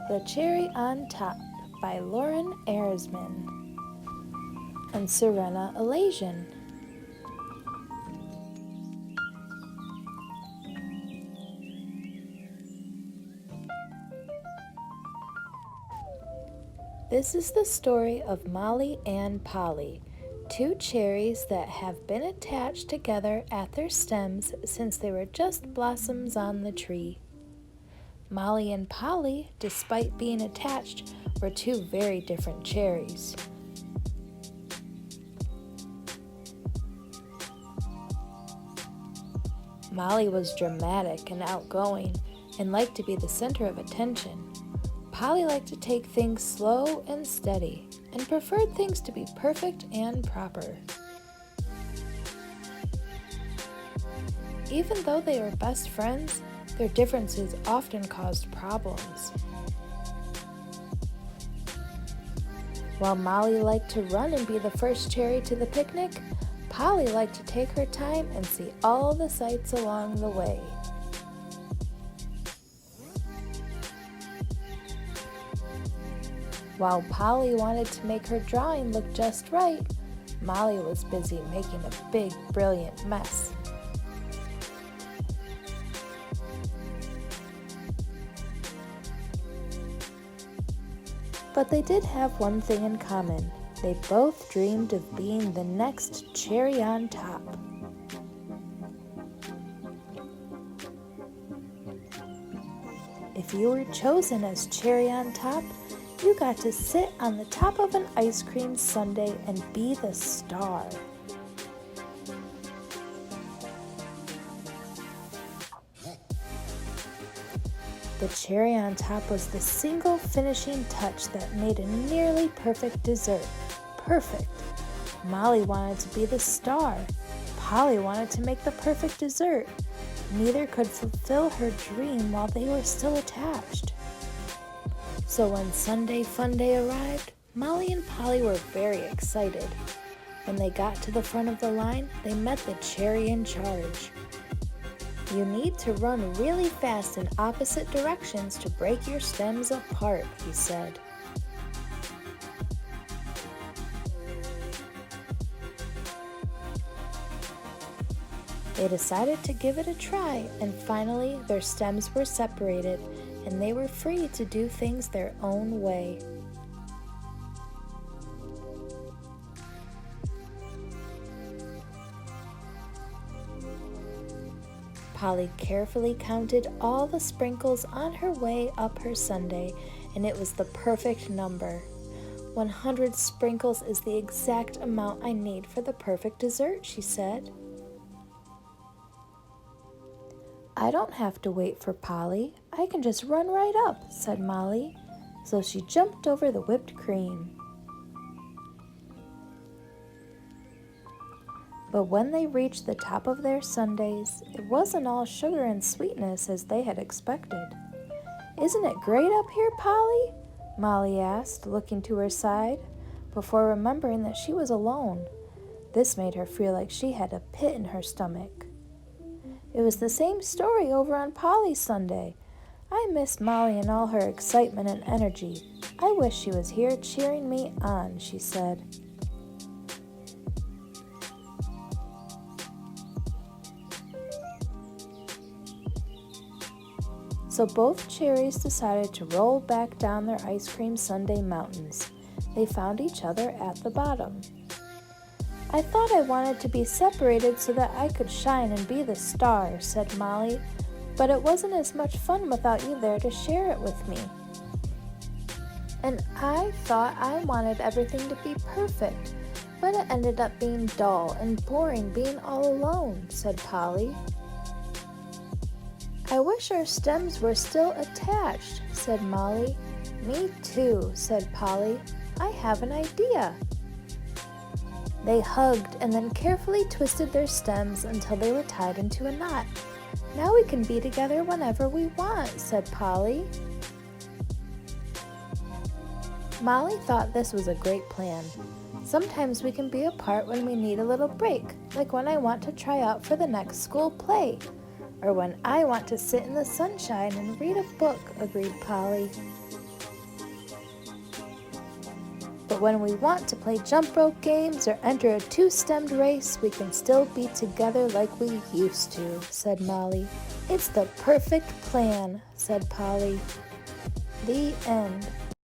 The Cherry on Top by Lauren Erzman and Serena Elasian. This is the story of Molly and Polly, two cherries that have been attached together at their stems since they were just blossoms on the tree. Molly and Polly, despite being attached, were two very different cherries. Molly was dramatic and outgoing and liked to be the center of attention. Polly liked to take things slow and steady and preferred things to be perfect and proper. Even though they were best friends, their differences often caused problems. While Molly liked to run and be the first cherry to the picnic, Polly liked to take her time and see all the sights along the way. While Polly wanted to make her drawing look just right, Molly was busy making a big, brilliant mess. But they did have one thing in common. They both dreamed of being the next cherry on top. If you were chosen as cherry on top, you got to sit on the top of an ice cream sundae and be the star. The cherry on top was the single finishing touch that made a nearly perfect dessert. Perfect. Molly wanted to be the star. Polly wanted to make the perfect dessert. Neither could fulfill her dream while they were still attached. So when Sunday Fun Day arrived, Molly and Polly were very excited. When they got to the front of the line, they met the cherry in charge. You need to run really fast in opposite directions to break your stems apart, he said. They decided to give it a try, and finally their stems were separated, and they were free to do things their own way. Polly carefully counted all the sprinkles on her way up her sundae, and it was the perfect number. 100 sprinkles is the exact amount I need for the perfect dessert, she said. I don't have to wait for Polly. I can just run right up, said Molly. So she jumped over the whipped cream. But when they reached the top of their sundaes, it wasn't all sugar and sweetness as they had expected. Isn't it great up here, Polly? Molly asked, looking to her side, before remembering that she was alone. This made her feel like she had a pit in her stomach. It was the same story over on Polly's sundae. I miss Molly and all her excitement and energy. I wish she was here cheering me on, she said. So both cherries decided to roll back down their ice cream sundae mountains. They found each other at the bottom. I thought I wanted to be separated so that I could shine and be the star, said Molly, but it wasn't as much fun without you there to share it with me. And I thought I wanted everything to be perfect, but it ended up being dull and boring being all alone, said Polly. I wish our stems were still attached, said Molly. Me too, said Polly. I have an idea. They hugged and then carefully twisted their stems until they were tied into a knot. Now we can be together whenever we want, said Polly. Molly thought this was a great plan. Sometimes we can be apart when we need a little break, like when I want to try out for the next school play, or when I want to sit in the sunshine and read a book, agreed Polly. But when we want to play jump rope games or enter a two-stemmed race, we can still be together like we used to, said Molly. It's the perfect plan, said Polly. The end.